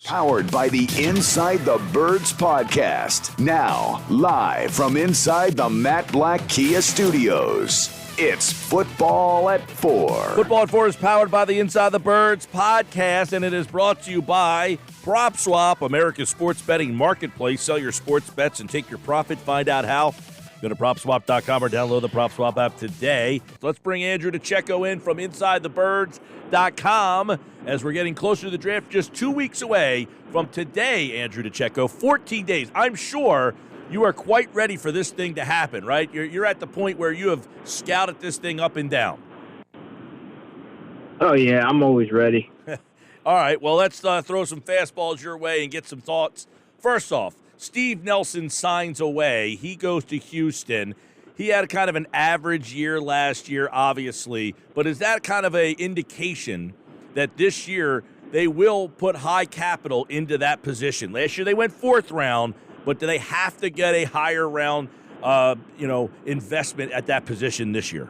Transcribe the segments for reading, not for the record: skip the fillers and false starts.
Powered by the Inside the Birds podcast. Now, live from inside the Matt Black Kia Studios. It's Football at 4. Football at 4 is powered by the Inside the Birds podcast, and it is brought to you by PropSwap, America's sports betting marketplace. Sell your sports bets and take your profit. Find out how. Go to PropSwap.com or download the PropSwap app today. So let's bring Andrew DiCecco in from InsideTheBirds.com as we're getting closer to the draft, just 2 weeks away from today, Andrew DiCecco. 14 days. I'm sure you are quite ready for this thing to happen, right? You're at the point where you have scouted this thing up and down. Oh, yeah, I'm always ready. All right, well, let's throw some fastballs your way and get some thoughts. First off, Steve Nelson signs away. He goes to Houston. He had kind of an average year last year, obviously, but is that kind of an indication that this year they will put high capital into that position? Last year they went fourth round, but do they have to get a higher round, investment at that position this year?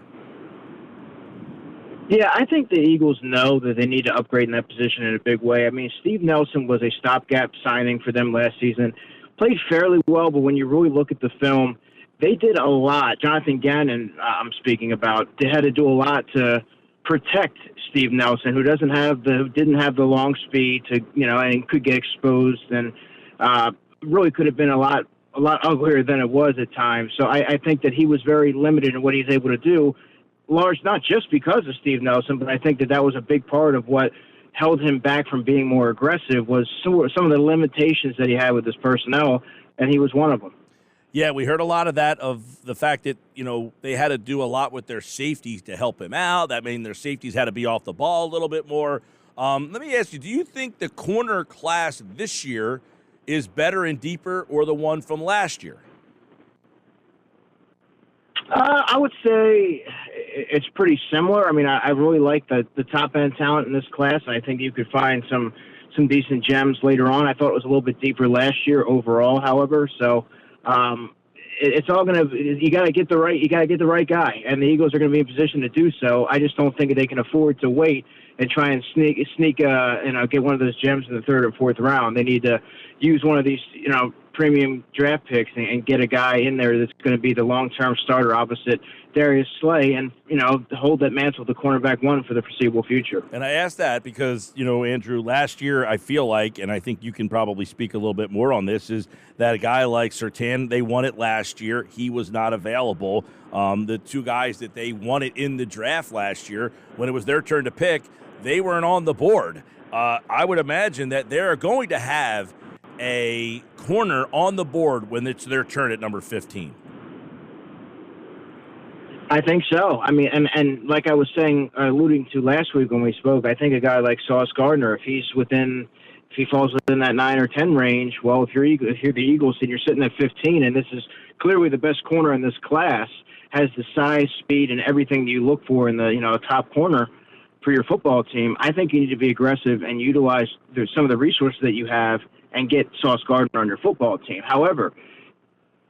Yeah, I think the Eagles know that they need to upgrade in that position in a big way. I mean, Steve Nelson was a stopgap signing for them last season. Played fairly well, but when you really look at the film, they did a lot. Jonathan Gannon, I'm speaking about, they had to do a lot to protect Steve Nelson, who didn't have the long speed to, and could get exposed, and really could have been a lot uglier than it was at times. So I think that he was very limited in what he's able to do, large not just because of Steve Nelson, but I think that was a big part of what held him back from being more aggressive was some of the limitations that he had with his personnel, and he was one of them. Yeah, we heard a lot of that, of the fact that, they had to do a lot with their safeties to help him out. That means their safeties had to be off the ball a little bit more. Let me ask you, do you think the corner class this year is better and deeper, or the one from last year? I would say it's pretty similar. I mean, I really like the top-end talent in this class, and I think you could find some decent gems later on. I thought it was a little bit deeper last year overall, however. So it's all you got to get the right guy, and the Eagles are going to be in position to do so. I just don't think they can afford to wait and try and sneak get one of those gems in the third or fourth round. They need to use one of these premium draft picks and get a guy in there that's going to be the long-term starter opposite Darius Slay and, hold that mantle of the cornerback one for the foreseeable future. And I asked that because, Andrew, last year I feel like, and I think you can probably speak a little bit more on this, is that a guy like Surtain, they won it last year. He was not available. The two guys that they wanted in the draft last year, when it was their turn to pick, they weren't on the board. I would imagine that they're going to have a corner on the board when it's their turn at number 15. I think so. I mean, and like I was alluding to last week when we spoke, I think a guy like Sauce Gardner, if he falls within that 9 or 10 range, well, if you're the Eagles and you're sitting at 15, and this is clearly the best corner in this class, has the size, speed, and everything that you look for in the top corner for your football team, I think you need to be aggressive and utilize some of the resources that you have and get Sauce Gardner on your football team. However,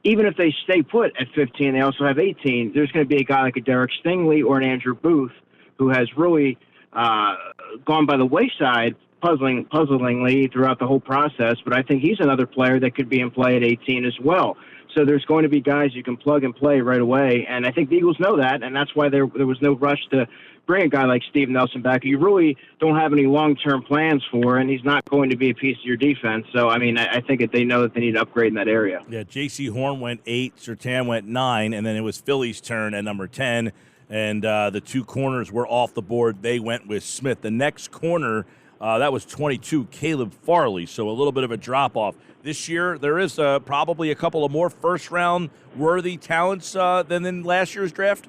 even if they stay put at 15, they also have 18, there's going to be a guy like a Derek Stingley or an Andrew Booth who has really gone by the wayside puzzlingly throughout the whole process, but I think he's another player that could be in play at 18 as well. So there's going to be guys you can plug and play right away, and I think the Eagles know that, and that's why there was no rush to bring a guy like Steve Nelson back. You really don't have any long-term plans for, and he's not going to be a piece of your defense. So, I mean, I think that they know that they need to upgrade in that area. Yeah, J.C. Horn went 8, Surtain went 9, and then it was Philly's turn at number 10, and the two corners were off the board. They went with Smith. The next corner, that was 22, Caleb Farley, so a little bit of a drop-off. This year, there is probably a couple of more first-round worthy talents than in last year's draft.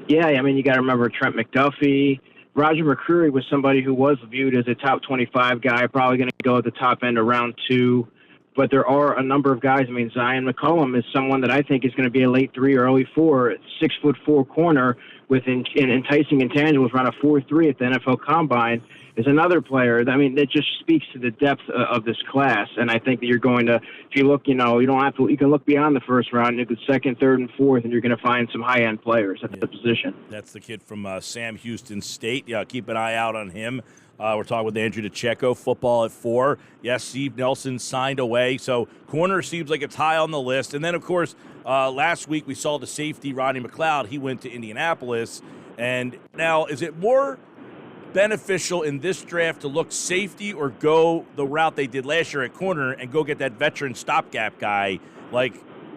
Yeah, I mean, you got to remember Trent McDuffie. Roger McCreary was somebody who was viewed as a top 25 guy, probably going to go at the top end of round 2. But there are a number of guys. I mean, Zion McCollum is someone that I think is going to be a late 3 or early 4, 6'4" corner with enticing intangibles around a 4.3 at the NFL Combine. Is another player. I mean, that just speaks to the depth of this class. And I think that you're going to, if you look, you can look beyond the first round, you could second, third, and fourth, and you're going to find some high-end players at the position. That's the kid from Sam Houston State. Yeah, keep an eye out on him. We're talking with Andrew DiCecco, football at 4. Yes, Steve Nelson signed away, so corner seems like it's high on the list. And then, of course, last week we saw the safety, Rodney McLeod. He went to Indianapolis. And now, is it more beneficial in this draft to look safety or go the route they did last year at corner and go get that veteran stopgap guy like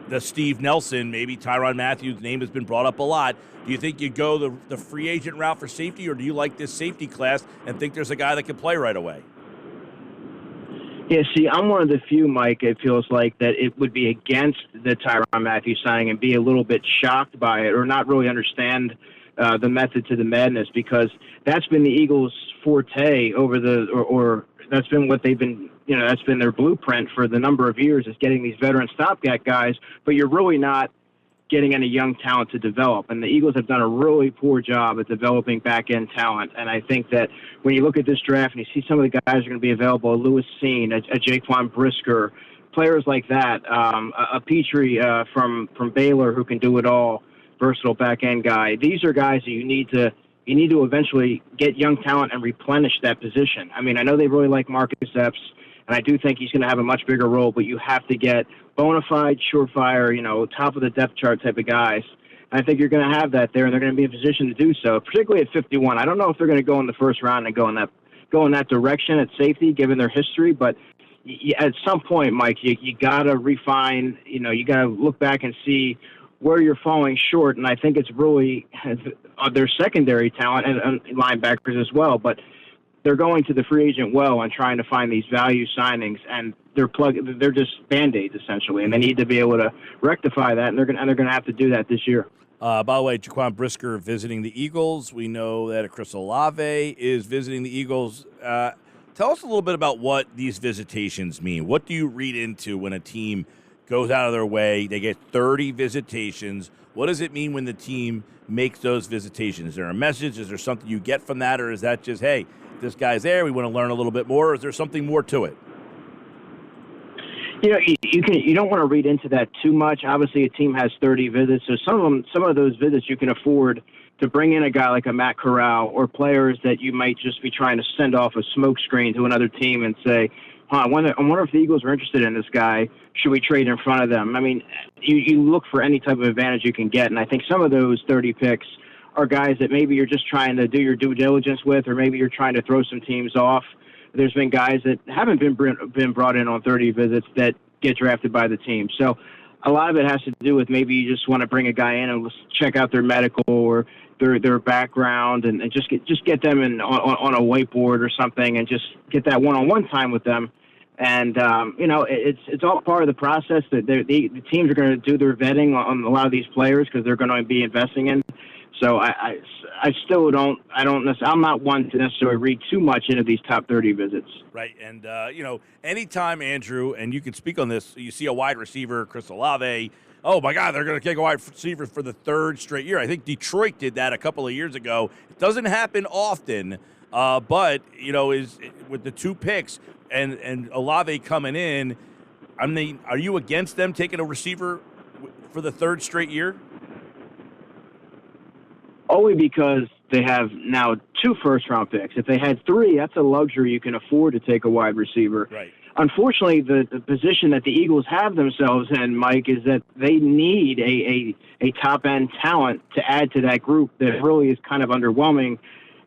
the Steve Nelson, maybe Tyrann Mathieu's name has been brought up a lot. Do you think you go the free agent route for safety, or do you like this safety class and think there's a guy that can play right away? Yeah, see, I'm one of the few, Mike, it feels like, that it would be against the Tyrann Mathieu signing and be a little bit shocked by it or not really understand the method to the madness, because that's been the Eagles' forte over or that's been what they've been, that's been their blueprint for the number of years, is getting these veteran stopgap guys, but you're really not getting any young talent to develop. And the Eagles have done a really poor job at developing back-end talent. And I think that when you look at this draft and you see some of the guys are going to be available, a Lewis Seen, a Jaquan Brisker, players like that, a Petrie from Baylor who can do it all, versatile back-end guy. These are guys that you need to eventually get young talent and replenish that position. I mean, I know they really like Marcus Epps, and I do think he's going to have a much bigger role, but you have to get bona fide, surefire, top of the depth chart type of guys. And I think you're going to have that there, and they're going to be in a position to do so, particularly at 51. I don't know if they're going to go in the first round and go in that direction at safety, given their history, but at some point, Mike, you got to refine, you got to look back and see where you're falling short, and I think it's really their secondary talent and linebackers as well, but they're going to the free agent well and trying to find these value signings, and they're just Band-Aids essentially, and they need to be able to rectify that, and they're going to have to do that this year. By the way, Jaquan Brisker visiting the Eagles. We know that Chris Olave is visiting the Eagles. Tell us a little bit about what these visitations mean. What do you read into when a team goes out of their way? They get 30 visitations. What does it mean when the team makes those visitations? Is there a message? Is there something you get from that, or is that just, hey, this guy's there, we want to learn a little bit more, or is there something more to it? You don't want to read into that too much. Obviously, a team has 30 visits, so some of those visits you can afford to bring in a guy like a Matt Corral or players that you might just be trying to send off a smoke screen to another team and say, I wonder if the Eagles are interested in this guy. Should we trade in front of them? I mean, you look for any type of advantage you can get, and I think some of those 30 picks are guys that maybe you're just trying to do your due diligence with, or maybe you're trying to throw some teams off. There's been guys that haven't been brought in on 30 visits that get drafted by the team. So a lot of it has to do with maybe you just want to bring a guy in and check out their medical or their background and just get them on a whiteboard or something and just get that one-on-one time with them. And, it's all part of the process that the teams are going to do their vetting on a lot of these players because they're going to be investing in. So I still I'm not one to necessarily read too much into these top 30 visits. Right. And, anytime, Andrew, and you can speak on this, you see a wide receiver, Chris Olave, oh, my God, they're going to take a wide receiver for the third straight year. I think Detroit did that a couple of years ago. It doesn't happen often, but, is with the 2 picks and Olave coming in, are you against them taking a receiver for the third straight year? Only because they have now 2 first-round picks. If they had 3, that's a luxury you can afford to take a wide receiver. Right. Unfortunately, the position that the Eagles have themselves in, Mike, is that they need a top-end talent to add to that group that really is kind of underwhelming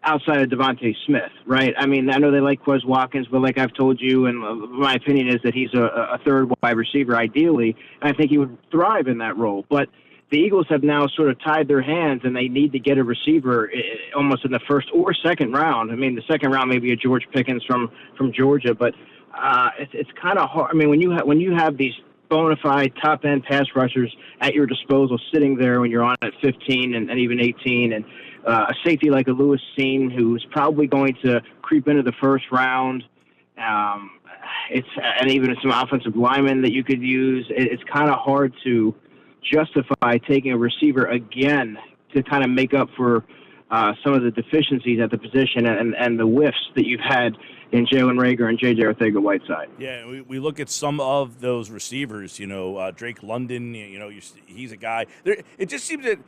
outside of Devontae Smith, right? I mean, I know they like Quez Watkins, but like I've told you, and my opinion is that he's a third wide receiver ideally, and I think he would thrive in that role. But the Eagles have now sort of tied their hands, and they need to get a receiver almost in the first or second round. I mean, the second round maybe a George Pickens from Georgia, but it's kind of hard. I mean, when you have these bona fide top end pass rushers at your disposal, sitting there when you're on at 15 and even 18, and a safety like a Lewis Seen who's probably going to creep into the first round. And even some offensive linemen that you could use. It's kind of hard to justify taking a receiver again to kind of make up for some of the deficiencies at the position and the whiffs that you've had in Jalen Reagor and J.J. Arcega-Whiteside. Yeah, we look at some of those receivers, Drake London, he's a guy. It just seems that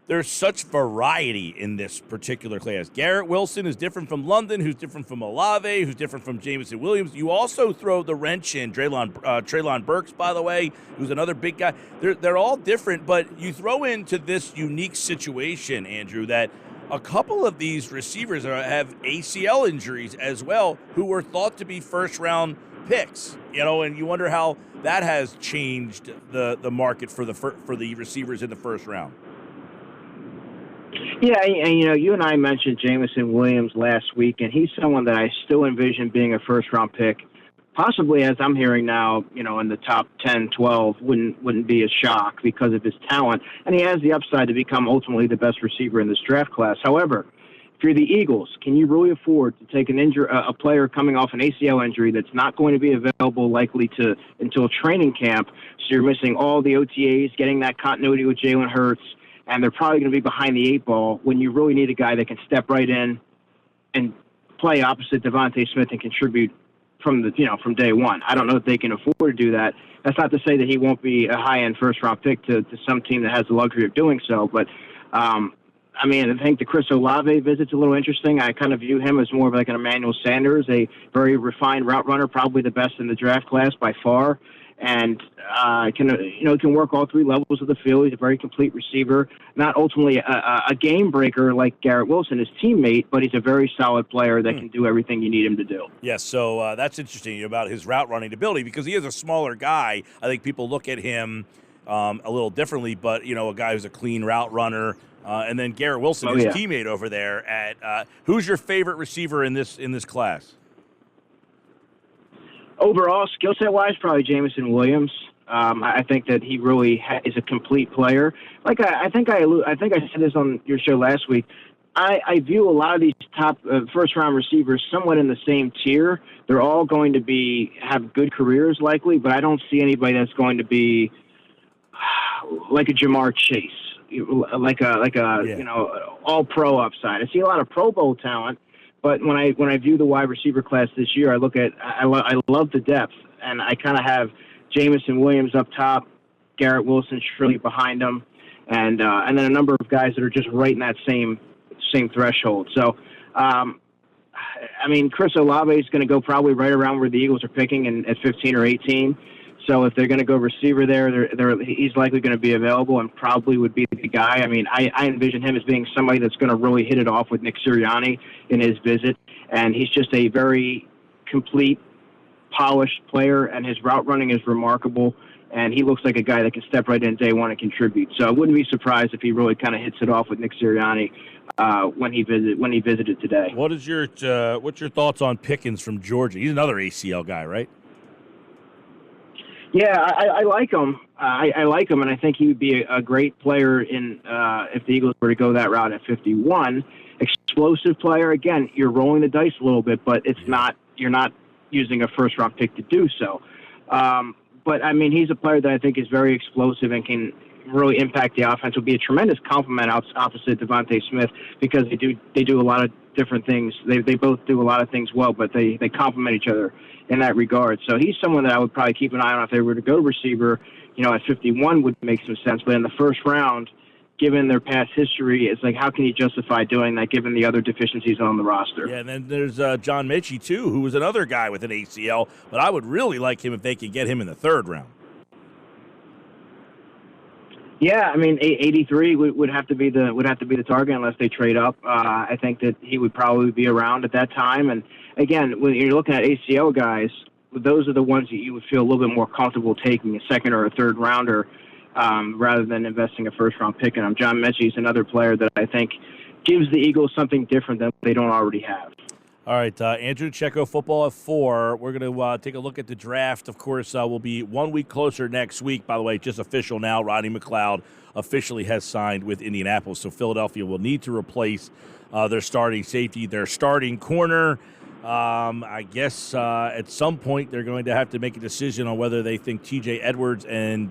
there's such variety in this particular class. Garrett Wilson is different from London, who's different from Olave, who's different from Jamison Williams. You also throw the wrench in Treylon Burks, by the way, who's another big guy. They're all different, but you throw into this unique situation, Andrew, that a couple of these receivers have ACL injuries as well, who were thought to be first-round picks, and you wonder how that has changed the market for the receivers in the first round. Yeah, and you and I mentioned Jamison Williams last week, and he's someone that I still envision being a first-round pick. Possibly, as I'm hearing now, in the top 10, 12, wouldn't be a shock because of his talent, and he has the upside to become ultimately the best receiver in this draft class. However, if you're the Eagles, can you really afford to take a player coming off an ACL injury that's not going to be available likely until training camp? So you're missing all the OTAs, getting that continuity with Jalen Hurts, and they're probably going to be behind the eight ball when you really need a guy that can step right in and play opposite Devontae Smith and contribute from day one. I don't know if they can afford to do that. That's not to say that he won't be a high-end first-round pick to some team that has the luxury of doing so, but I think the Chris Olave visit's a little interesting. I kind of view him as more of like an Emmanuel Sanders, a very refined route runner, probably the best in the draft class by far, and can work all three levels of the field. He's a very complete receiver, not ultimately a game breaker like Garrett Wilson, his teammate, but he's a very solid player that can do everything you need him to do. Yes, so that's interesting about his route running ability because he is a smaller guy. I think people look at him a little differently, but a guy who's a clean route runner. And then Garrett Wilson, his teammate over there at who's your favorite receiver in this class? Overall, skill set wise, probably Jamison Williams. I think that he really is a complete player. Like I think I said this on your show last week. I view a lot of these top first round receivers somewhat in the same tier. They're all going to have good careers likely, but I don't see anybody that's going to be like a Jamar Chase. Like a all pro upside. I see a lot of Pro Bowl talent, but when I view the wide receiver class this year, I love the depth, and I kind of have Jamison Williams up top, Garrett Wilson surely behind him, and then a number of guys that are just right in that same threshold. So, Chris Olave is going to go probably right around where the Eagles are picking at 15 or 18. So if they're going to go receiver there, he's likely going to be available and probably would be the guy. I envision him as being somebody that's going to really hit it off with Nick Sirianni in his visit. And he's just a very complete, polished player, and his route running is remarkable. And he looks like a guy that can step right in day one and contribute. So I wouldn't be surprised if he really kind of hits it off with Nick Sirianni when he visited today. What's your thoughts on Pickens from Georgia? He's another ACL guy, right? Yeah, I like him. I like him, and I think he would be a great player if the Eagles were to go that route at 51. Explosive player. Again, you're rolling the dice a little bit, but you're not using a first-round pick to do so. But, he's a player that I think is very explosive and can really impact the offense. Will be a tremendous compliment opposite Devontae Smith because they do a lot of different things. They both do a lot of things well, but they complement each other in that regard. So he's someone that I would probably keep an eye on if they were to go receiver. At 51 would make some sense. But in the first round, given their past history, it's like, how can you justify doing that given the other deficiencies on the roster? Yeah, and then there's John Mechie, too, who was another guy with an ACL. But I would really like him if they could get him in the third round. Yeah, 83 would have to be the target unless they trade up. I think that he would probably be around at that time. And again, when you're looking at ACL guys, those are the ones that you would feel a little bit more comfortable taking a second or a third rounder rather than investing a first round pick in him. John Mechie is another player that I think gives the Eagles something different than they don't already have. All right, Andrew DiCecco, Football at 4. We're going to take a look at the draft. Of course, we'll be 1 week closer next week. By the way, just official now. Rodney McLeod officially has signed with Indianapolis. So Philadelphia will need to replace their starting safety, their starting corner. I guess at some point they're going to have to make a decision on whether they think T.J. Edwards and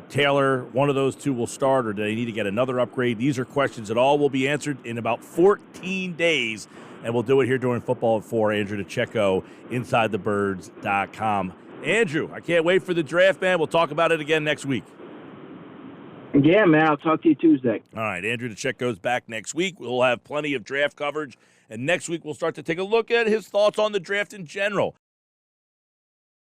Taylor, one of those two, will start, or do they need to get another upgrade? These are questions that all will be answered in about 14 days. And we'll do it here during Football at 4. Andrew DiCecco, InsideTheBirds.com. Andrew, I can't wait for the draft, man. We'll talk about it again next week. Yeah, man. I'll talk to you Tuesday. All right, Andrew DiCecco's back next week. We'll have plenty of draft coverage, and next week we'll start to take a look at his thoughts on the draft in general.